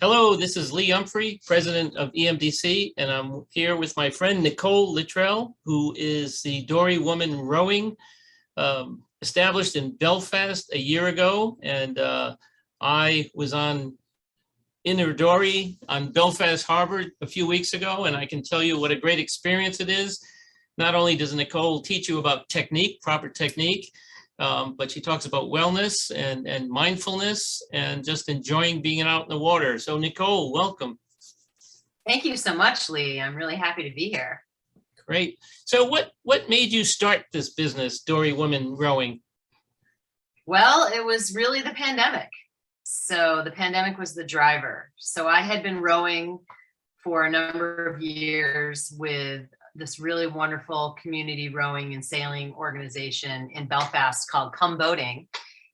Hello, this is Lee Umphrey, president of EMDC, and I'm here with my friend Nicolle Littrell, who is the DoryWoman Rowing, established in Belfast a year ago. And I was in her dory on Belfast Harbor a few weeks ago, and I can tell you what a great experience it is. Not only does Nicolle teach you about technique, proper technique, but she talks about wellness and mindfulness and just enjoying being out in the water. So Nicolle, welcome. Thank you so much, Lee. I'm really happy to be here. Great. So what made you start this business, DoryWoman Rowing? Well, it was really the pandemic. So the pandemic was the driver. So I had been rowing for a number of years with this really wonderful community rowing and sailing organization in Belfast called Come Boating.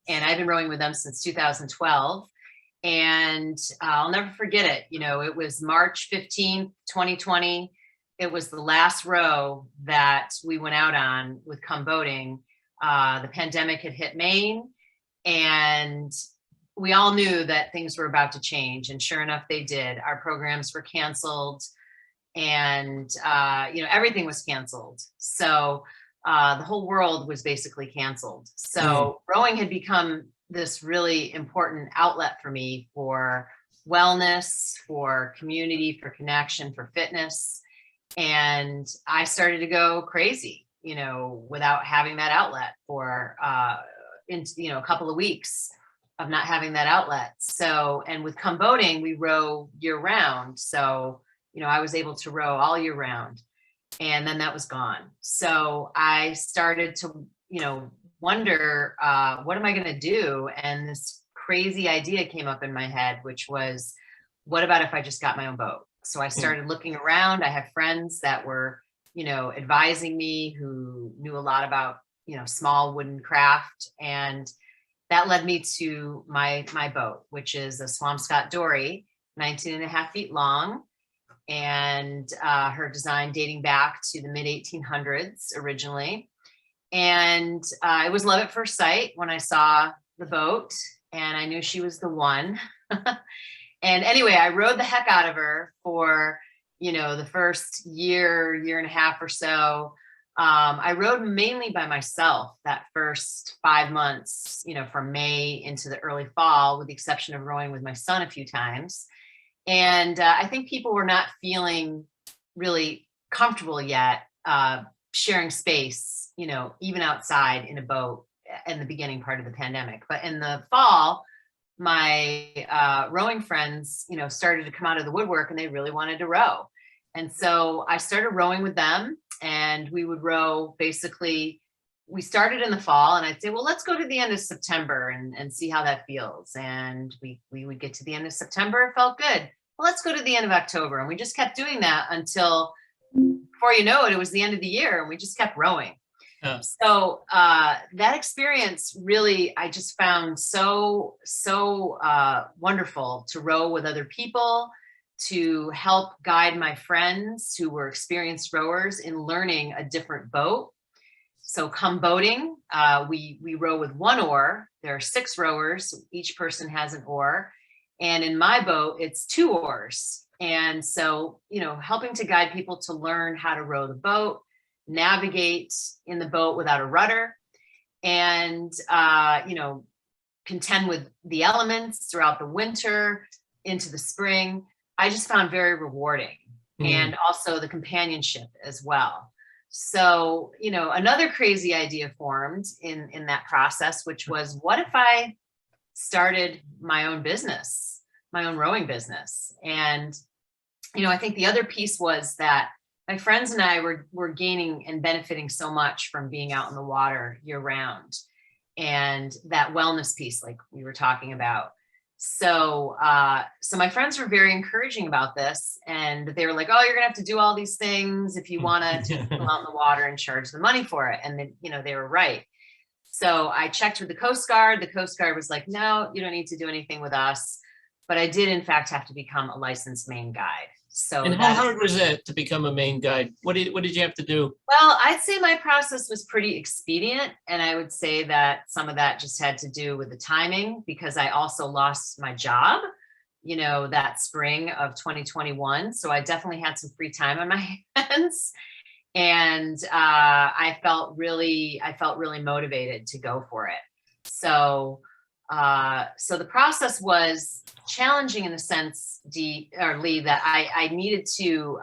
And I've been rowing with them since 2012. And I'll never forget it. You know, it was March 15th, 2020. It was the last row that we went out on with Come Boating. The pandemic had hit Maine, and we all knew that things were about to change. And sure enough, they did. Our programs were canceled. And, everything was canceled. So the whole world was basically canceled. So rowing had become this really important outlet for me for wellness, for community, for connection, for fitness. And I started to go crazy, without having that outlet for, a couple of weeks of not having that outlet. So, and with Come Boating, we row year round. So I was able to row all year round, and then that was gone. So I started to, wonder, what am I going to do? And this crazy idea came up in my head, which was, what about if I just got my own boat? So I started looking around. I have friends that were, advising me who knew a lot about, small wooden craft. And that led me to my boat, which is a Swampscott Dory, 19.5 feet long. And her design dating back to the mid 1800s originally. And it was love at first sight when I saw the boat, and I knew she was the one. And anyway, I rode the heck out of her for, the first year and a half or so. I rode mainly by myself that first 5 months, from May into the early fall, with the exception of rowing with my son a few times. And I think people were not feeling really comfortable yet sharing space, even outside in a boat in the beginning part of the pandemic. But in the fall, my rowing friends, started to come out of the woodwork, and they really wanted to row. And so I started rowing with them, and we would row basically. We started in the fall, and I'd say, well, let's go to the end of September and see how that feels. And we would get to the end of September. It felt good. Well, let's go to the end of October. And we just kept doing that until, before you know it, it was the end of the year, and we just kept rowing. So that experience really, I just found so wonderful to row with other people, to help guide my friends who were experienced rowers in learning a different boat. So Come Boating, we row with one oar. There are 6 rowers. Each person has an oar. And in my boat, it's 2 oars. And so, helping to guide people to learn how to row the boat, navigate in the boat without a rudder, and, contend with the elements throughout the winter into the spring, I just found very rewarding. And also the companionship as well. So, another crazy idea formed in that process, which was, what if I started my own business, my own rowing business? And, I think the other piece was that my friends and I were gaining and benefiting so much from being out in the water year round, and that wellness piece, like we were talking about. So my friends were very encouraging about this, and they were like, oh, you're gonna have to do all these things if you want to go out in the water and charge the money for it. And then, they were right. So I checked with the Coast Guard. The Coast Guard was like, no, you don't need to do anything with us. But I did, in fact, have to become a licensed Maine guide. So, and how hard was it to become a Maine guide? What did you have to do? Well, I'd say my process was pretty expedient. And I would say that some of that just had to do with the timing, because I also lost my job, that spring of 2021. So I definitely had some free time on my hands. And I felt really motivated to go for it. So the process was challenging in the sense, Lee, that I needed to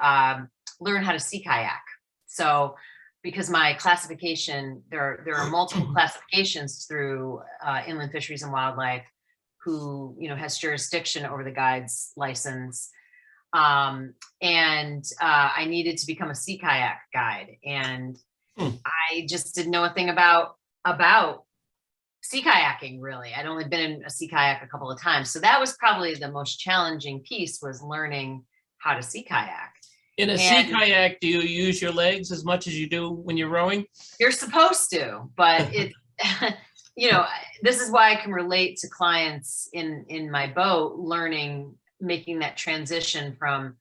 learn how to sea kayak. So because my classification, there are multiple classifications through Inland Fisheries and Wildlife, who has jurisdiction over the guide's license. And I needed to become a sea kayak guide, and I just didn't know a thing about sea kayaking, really. I'd only been in a sea kayak a couple of times. So that was probably the most challenging piece, was learning how to sea kayak. In a sea kayak, do you use your legs as much as you do when you're rowing? You're supposed to, but it, this is why I can relate to clients in my boat, making that transition from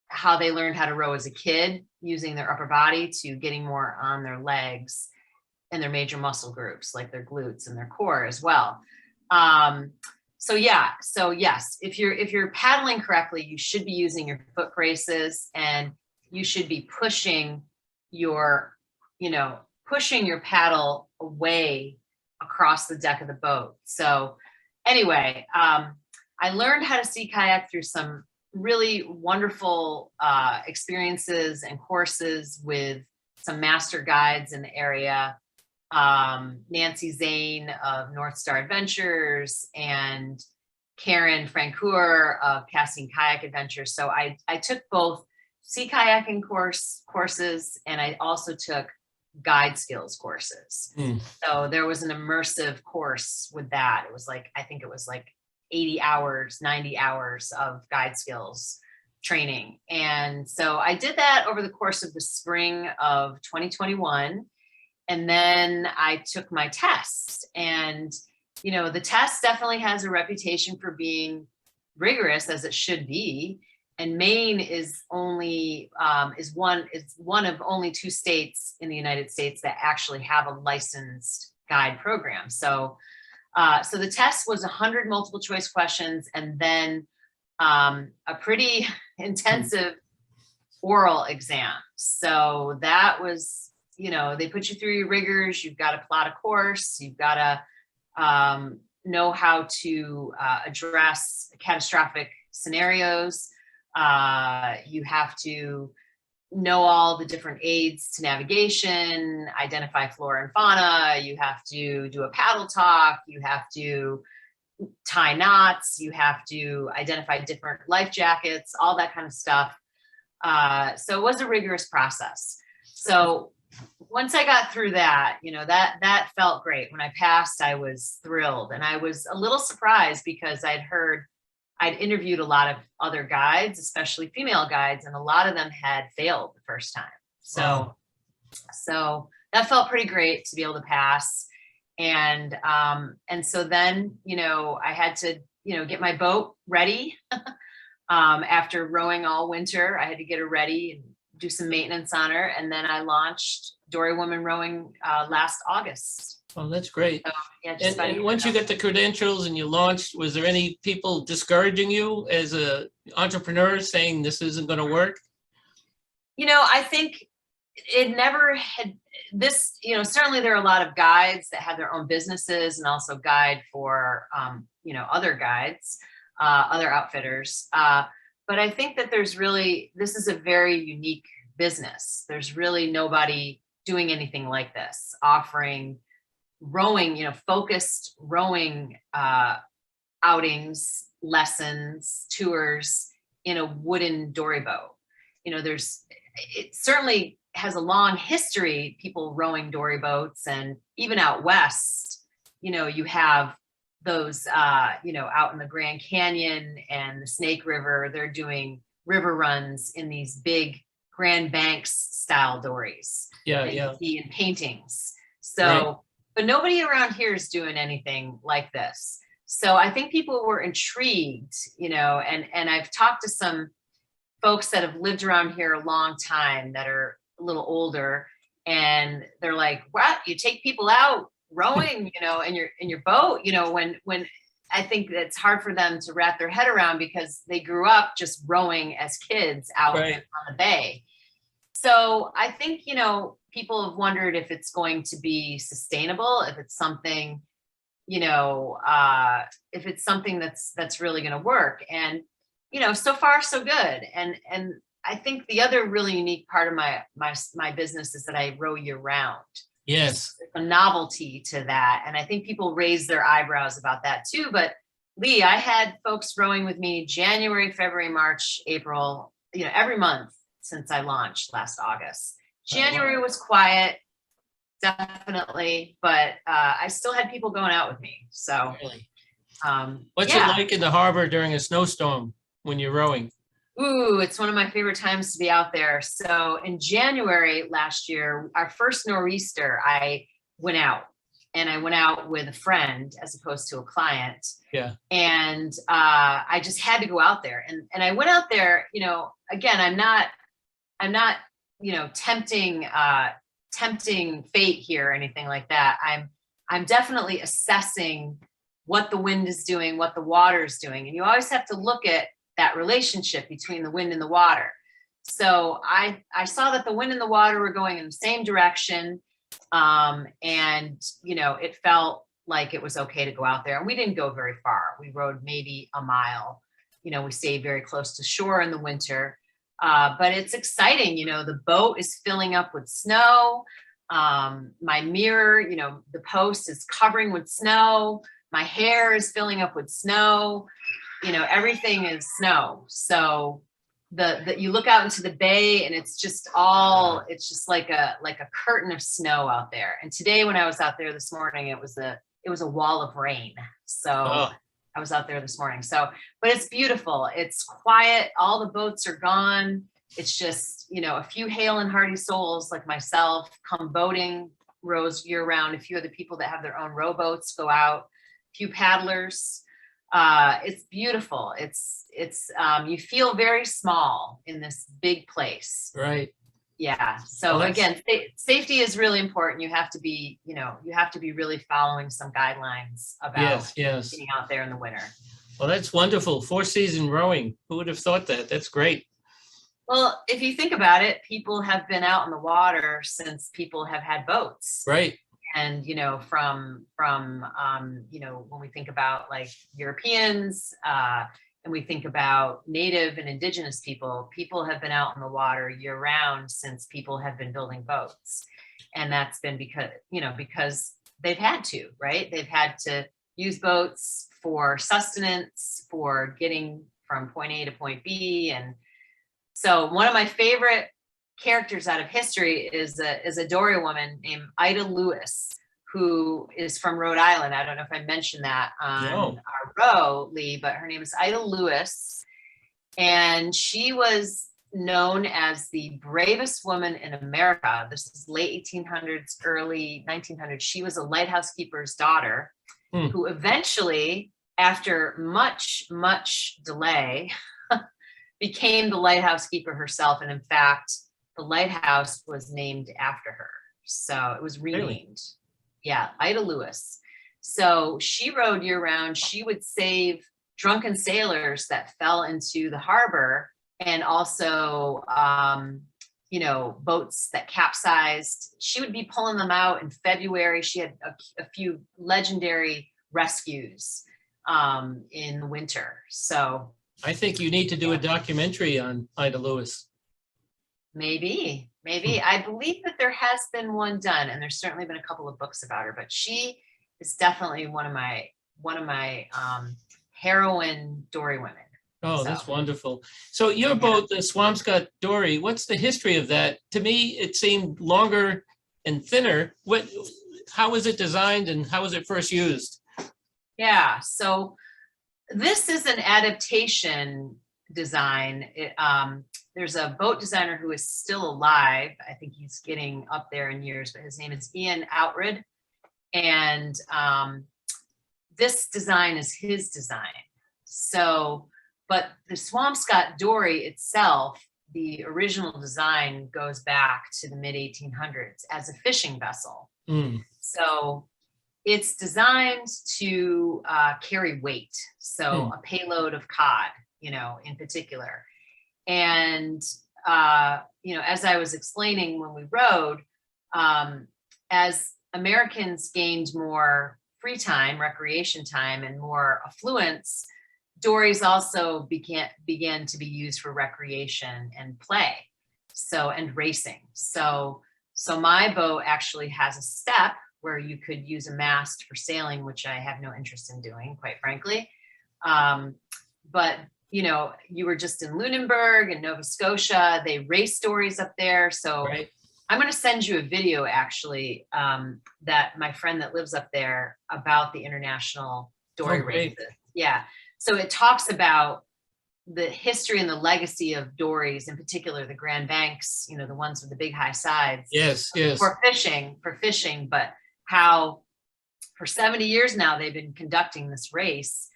how they learned how to row as a kid, using their upper body, to getting more on their legs and their major muscle groups, like their glutes and their core as well. So yes, if you're paddling correctly, you should be using your foot braces, and you should be pushing your paddle away across the deck of the boat. So anyway, I learned how to sea kayak through some really wonderful experiences and courses with some master guides in the area. Nancy Zane of North Star Adventures and Karen Francoeur of Casting Kayak Adventures. So I took both sea kayaking courses, and I also took guide skills courses. So there was an immersive course with that. It was I think it was 80 hours, 90 hours of guide skills training. And so I did that over the course of the spring of 2021. And then I took my test, and, the test definitely has a reputation for being rigorous, as it should be. And Maine is one of only 2 states in the United States that actually have a licensed guide program. So the test was 100 multiple choice questions, and then a pretty intensive oral exam. So that was, they put you through your rigors. You've got to plot a course. You've got to know how to address catastrophic scenarios. You have to know all the different aids to navigation, identify flora and fauna. You have to do a paddle talk. You have to tie knots. You have to identify different life jackets, all that kind of stuff. So it was a rigorous process. So once I got through that, that felt great. When I passed, I was thrilled. And I was a little surprised, because I'd interviewed a lot of other guides, especially female guides, and a lot of them had failed the first time. So that felt pretty great to be able to pass. And so then, I had to, get my boat ready. After rowing all winter, I had to get her ready and do some maintenance on her. And then I launched DoryWoman Rowing last August. Oh, that's great. So, yeah, and once you get the credentials and you launched, was there any people discouraging you as an entrepreneur, saying this isn't going to work? I think it never had this, certainly there are a lot of guides that have their own businesses and also guide for, other guides, other outfitters. But I think that this is a very unique business. There's really nobody doing anything like this, offering rowing, focused rowing outings, lessons, tours in a wooden dory boat. It certainly has a long history, people rowing dory boats, and even out west, you have those, out in the Grand Canyon and the Snake River, they're doing river runs in these big Grand Banks style dories. Yeah. You see in paintings. So, right. But nobody around here is doing anything like this. So I think people were intrigued, and I've talked to some folks that have lived around here a long time that are a little older, and they're like, what, you take people out rowing, in your boat, when I think it's hard for them to wrap their head around because they grew up just rowing as kids out Right. on the bay. So I think, people have wondered if it's going to be sustainable, if it's something, if it's something that's really going to work. And, so far so good. And I think the other really unique part of my business is that I row year round. Yes. A novelty to that. And I think people raise their eyebrows about that too. But Lee, I had folks rowing with me January, February, March, April, every month since I launched last August. January was quiet, definitely, but I still had people going out with me. So really? What's it like in the harbor during a snowstorm when you're rowing? Ooh, it's one of my favorite times to be out there. So in January last year, our first nor'easter, I went out with a friend as opposed to a client. Yeah. And I just had to go out there. And I went out there, again, I'm not, tempting fate here or anything like that. I'm definitely assessing what the wind is doing, what the water is doing. And you always have to look at that relationship between the wind and the water. So I saw that the wind and the water were going in the same direction. And, it felt like it was okay to go out there. And we didn't go very far. We rode maybe a mile. We stayed very close to shore in the winter. But it's exciting. The boat is filling up with snow. My mirror, the post is covering with snow. My hair is filling up with snow. Everything is snow. So you look out into the bay and it's just like a curtain of snow out there. And today when I was out there this morning, it was a wall of rain. So I was out there this morning. So, but it's beautiful. It's quiet. All the boats are gone. It's just, a few hale and hearty souls like myself come boating, rows year round. A few other people that have their own rowboats go out, a few paddlers. It's beautiful. It's you feel very small in this big place. Right. Yeah. So again, safety is really important. You have to be really following some guidelines about getting out there in the winter. Well, that's wonderful. 4-season rowing. Who would have thought that? That's great. Well, if you think about it, people have been out in the water since people have had boats. Right. And, from when we think about like Europeans, and we think about native and indigenous people have been out in the water year round since people have been building boats. And that's been because they've had to, right? They've had to use boats for sustenance, for getting from point A to point B. And so one of my favorite characters out of history is a Dory woman named Ida Lewis, who is from Rhode Island. I don't know if I mentioned that on our row, Lee, but her name is Ida Lewis. And she was known as the bravest woman in America. This is late 1800s, early 1900s. She was a lighthouse keeper's daughter who eventually, after much, much delay, became the lighthouse keeper herself. And in fact, the lighthouse was named after her. So it was renamed. Really? Yeah, Ida Lewis. So she rowed year round. She would save drunken sailors that fell into the harbor, and also, boats that capsized. She would be pulling them out in February. She had a few legendary rescues in the winter. So I think you need to do a documentary on Ida Lewis. Maybe. I believe that there has been one done, and there's certainly been a couple of books about her, but she is definitely one of my heroine Dory women. Oh, that's wonderful. So your boat, the Swampscott Dory, what's the history of that? To me, it seemed longer and thinner. How was it designed and how was it first used? Yeah, so this is an adaptation design. There's a boat designer who is still alive. I think he's getting up there in years, but his name is Ian Outred. And this design is his design. So, but the Swampscott Dory itself, the original design goes back to the mid 1800s as a fishing vessel. So it's designed to carry weight. So a payload of cod, in particular. And, as I was explaining when we rowed, as Americans gained more free time, recreation time, and more affluence, dories also began to be used for recreation and play, and racing. So my boat actually has a step where you could use a mast for sailing, which I have no interest in doing, quite frankly. But you were just in Lunenburg and Nova Scotia. They race dories up there. So Right. I'm going to send you a video, actually, that my friend that lives up there about the international dory races. Yeah. So it talks about the history and the legacy of dories, in particular the Grand Banks, the ones with the big high sides. Yes. For fishing, but how for 70 years now they've been conducting this race.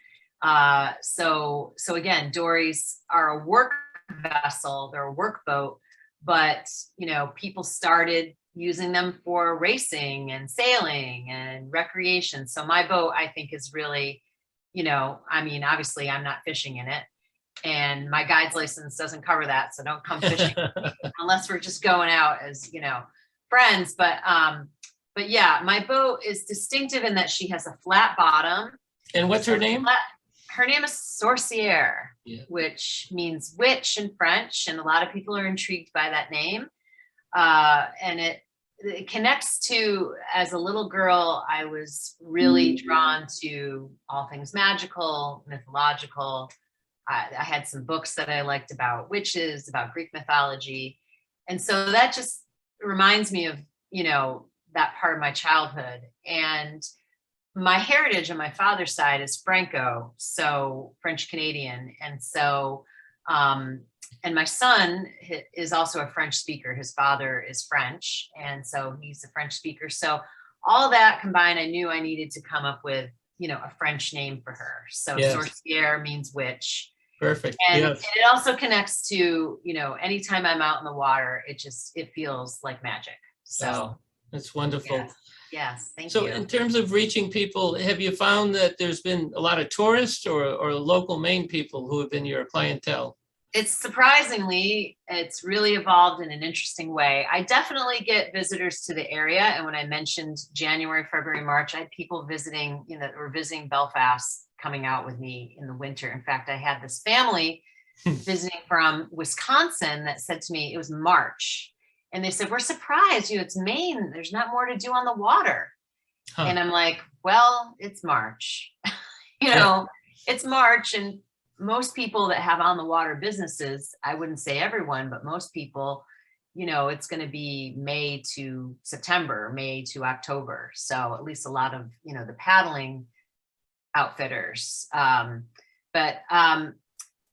So again, dories are a work vessel, they're a work boat, but people started using them for racing and sailing and recreation. So my boat, I think, is really, obviously I'm not fishing in it, and my guide's license doesn't cover that, so don't come fishing unless we're just going out as friends. But yeah, my boat is distinctive in that she has a flat bottom. And what's her name? Her name is Sorcière, which means witch in French, and a lot of people are intrigued by that name. And it connects to, as a little girl, I was really drawn to all things magical, mythological. I had some books that I liked about witches, about Greek mythology. And so that just reminds me of, that part of my childhood. And my heritage on my father's side is Franco, so French Canadian. And so, and my son is also a French speaker. His father is French, and so he's a French speaker. So all that combined, I knew I needed to come up with, a French name for her. So Sorcière means witch. Perfect. And it also connects to, anytime I'm out in the water, it feels like magic. So that's wonderful. Yes, thank you. So in terms of reaching people, have you found that there's been a lot of tourists or local Maine people who have been your clientele? It's really evolved in an interesting way. I definitely get visitors to the area. And when I mentioned January, February, March, I had people visiting, were visiting Belfast, coming out with me in the winter. In fact, I had this family visiting from Wisconsin that said to me, it was March. And they said, we're surprised, it's Maine. There's not more to do on the water. And I'm like, well, it's March. It's March. And most people that have on the water businesses, I wouldn't say everyone, but most people, it's going to be May to September, May to October. So at least a lot of, the paddling outfitters. But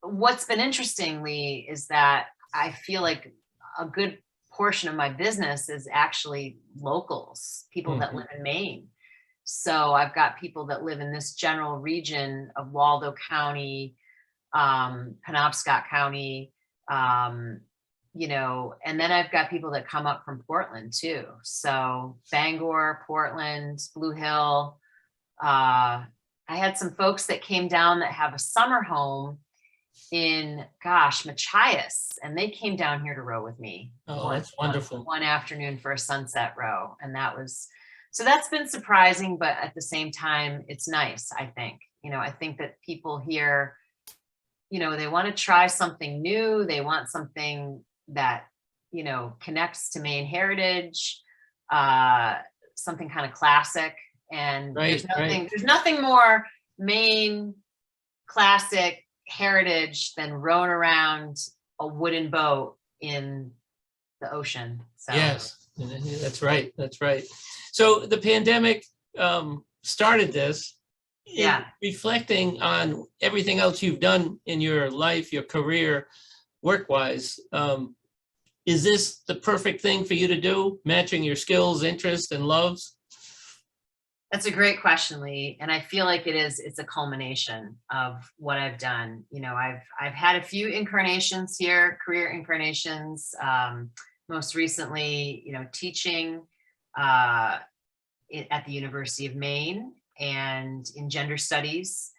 what's been interesting, Lee, is that I feel like a good portion of my business is actually locals, people that live in Maine. So I've got people that live in this general region of Waldo County, Penobscot County, and then I've got people that come up from Portland too. So Bangor, Portland, Blue Hill. I had some folks that came down that have a summer home in Machias, and they came down here to row with me. That's wonderful. One afternoon for a sunset row. And that's been surprising, but at the same time, it's nice, I think. I think that people here, they want to try something new. They want something that, connects to Maine heritage, something kind of classic. And there's nothing more Maine classic heritage than rowing around a wooden boat in the ocean. So. Yes, that's right. So the pandemic started this. Reflecting on everything else you've done in your life, your career, work-wise, is this the perfect thing for you to do, matching your skills, interests, and loves? That's a great question, Lee. And I feel like it's a culmination of what I've done. I've had a few incarnations here, career incarnations, most recently, teaching, at the University of Maine and in gender studies,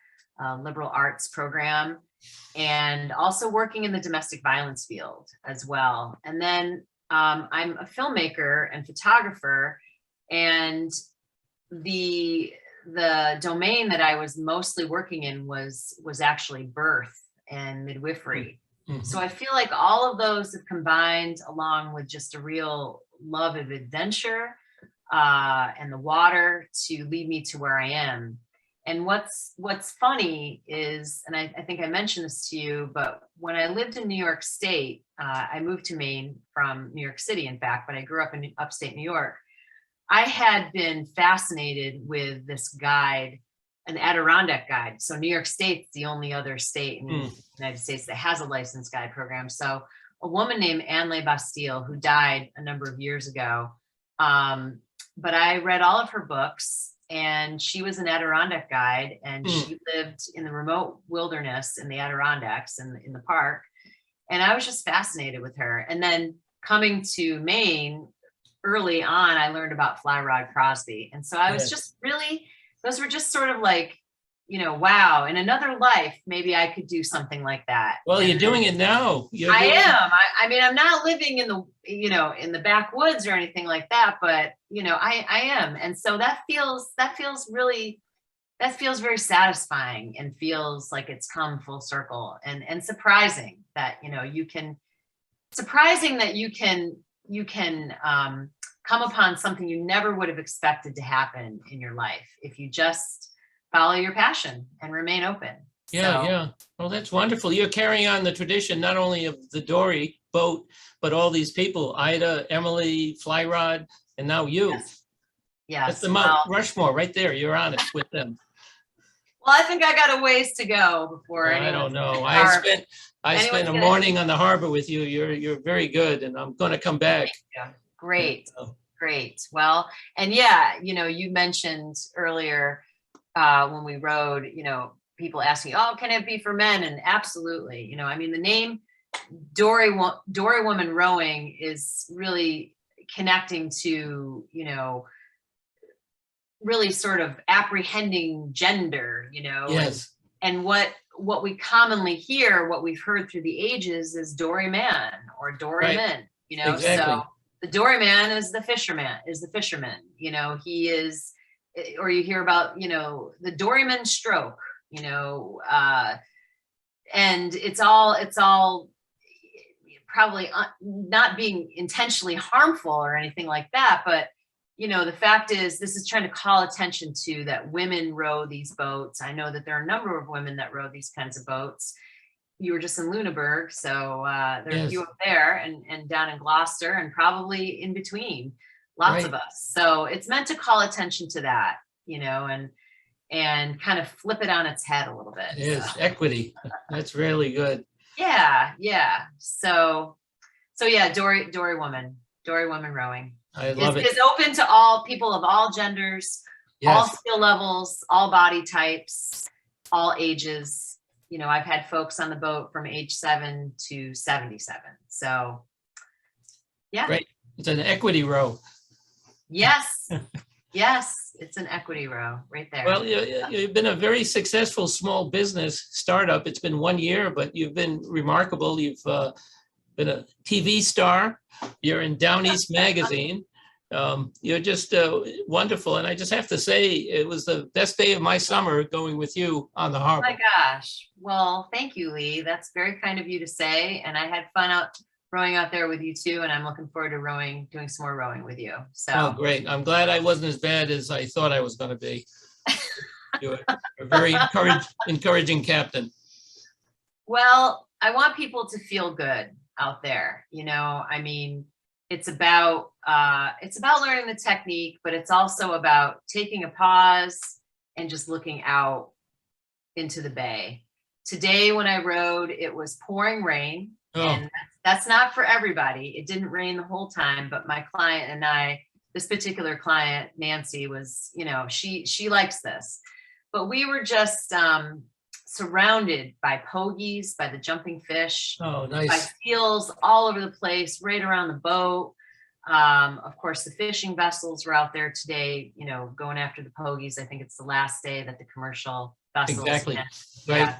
liberal arts program, and also working in the domestic violence field as well. And then I'm a filmmaker and photographer, and the domain that I was mostly working in was actually birth and midwifery. Mm-hmm. So I feel like all of those have combined, along with just a real love of adventure and the water, to lead me to where I am. And what's funny is, and I think I mentioned this to you, but when I lived in New York State, I moved to Maine from New York City, in fact, but I grew up in upstate New York. I had been fascinated with this guide, an Adirondack guide. So New York State's the only other state in the United States that has a licensed guide program. So a woman named Anne Bastille, who died a number of years ago, but I read all of her books, and she was an Adirondack guide, and she lived in the remote wilderness in the Adirondacks in the park. And I was just fascinated with her. And then coming to Maine early on, I learned about Fly Rod Crosby. And so I was just really, those were just sort of like, wow, in another life, maybe I could do something like that. Well, you're doing it now. I am. I mean, I'm not living in the, in the backwoods or anything like that, but, I am. And so that feels very satisfying, and feels like it's come full circle, and surprising that, you can come upon something you never would have expected to happen in your life if you just follow your passion and remain open. Yeah. Well, that's wonderful. You're carrying on the tradition, not only of the Dory boat, but all these people, Ida, Emily, Fly Rod, and now you. Yes. That's the Mount Rushmore right there. You're on it with them. Well, I think I got a ways to go before I don't know. I spent a morning on the harbor with you. You're very good, and I'm going to come back. Yeah. Great. Well, and you mentioned earlier when we rode, people ask me, oh, can it be for men? And absolutely, I mean, the name DoryWoman Rowing is really connecting to, really sort of apprehending gender, Yes. and what we commonly hear, what we've heard through the ages, is Doryman or Doryman, Right. Exactly. So the Doryman is the fisherman, he is, or you hear about, the Doryman stroke, and it's all probably not being intentionally harmful or anything like that. But, the fact is, this is trying to call attention to that women row these boats. I know that there are a number of women that row these kinds of boats. You were just in Lunenburg, so there are a few up there, and down in Gloucester, and probably in between, lots of us. So it's meant to call attention to that, and kind of flip it on its head a little bit. It is equity. That's really good. Yeah. So yeah, DoryWoman Rowing. I love it. It's open to all people of all genders, all skill levels, all body types, all ages. I've had folks on the boat from age 7 to 77. So, yeah. Great. It's an equity row. Yes. Yes, it's an equity row right there. Well, you've been a very successful small business startup. It's been 1 year, but you've been remarkable. You've been a TV star. You're in Down East magazine. You're just wonderful. And I just have to say, it was the best day of my summer going with you on the harbor. Oh my gosh. Well, thank you, Lee. That's very kind of you to say. And I had fun rowing out there with you too. And I'm looking forward to doing some more rowing with you. So. Oh, great. I'm glad I wasn't as bad as I thought I was going to be. You're a very encouraging captain. Well, I want people to feel good out there. I mean, it's about learning the technique, but it's also about taking a pause and just looking out into the bay. Today, when I rowed, it was pouring rain, and that's not for everybody. It didn't rain the whole time, but my client and I, this particular client, Nancy, was, she likes this, but we were just surrounded by pogies, by the jumping fish, Oh, nice. by seals all over the place, right around the boat. Of course, the fishing vessels were out there today, you know, going after the pogies. I think it's the last day that the commercial vessels. Exactly. can- Right.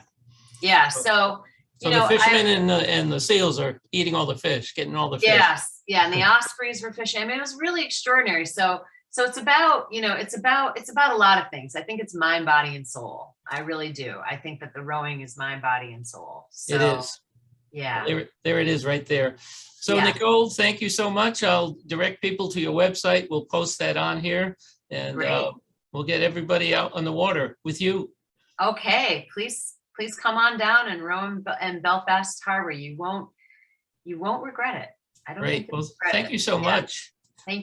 Yeah. So, So you know, the fishermen and the seals are eating all the fish, getting all the fish. yes. Yeah. And the ospreys were fishing. I mean, it was really extraordinary. So it's about, you know, it's about a lot of things. I think it's mind, body, and soul. I really do. I think that the rowing is mind, body, and soul. So, It is. yeah. There it is right there. So Yeah. Nicolle, thank you so much. I'll direct people to your website. We'll post that on here, and Great. we'll get everybody out on the water with you. Okay. Please come on down and row in Belfast Harbor. You won't regret it. I don't Great. think you'll Well, regret thank it. you so Yeah. much. Thank you.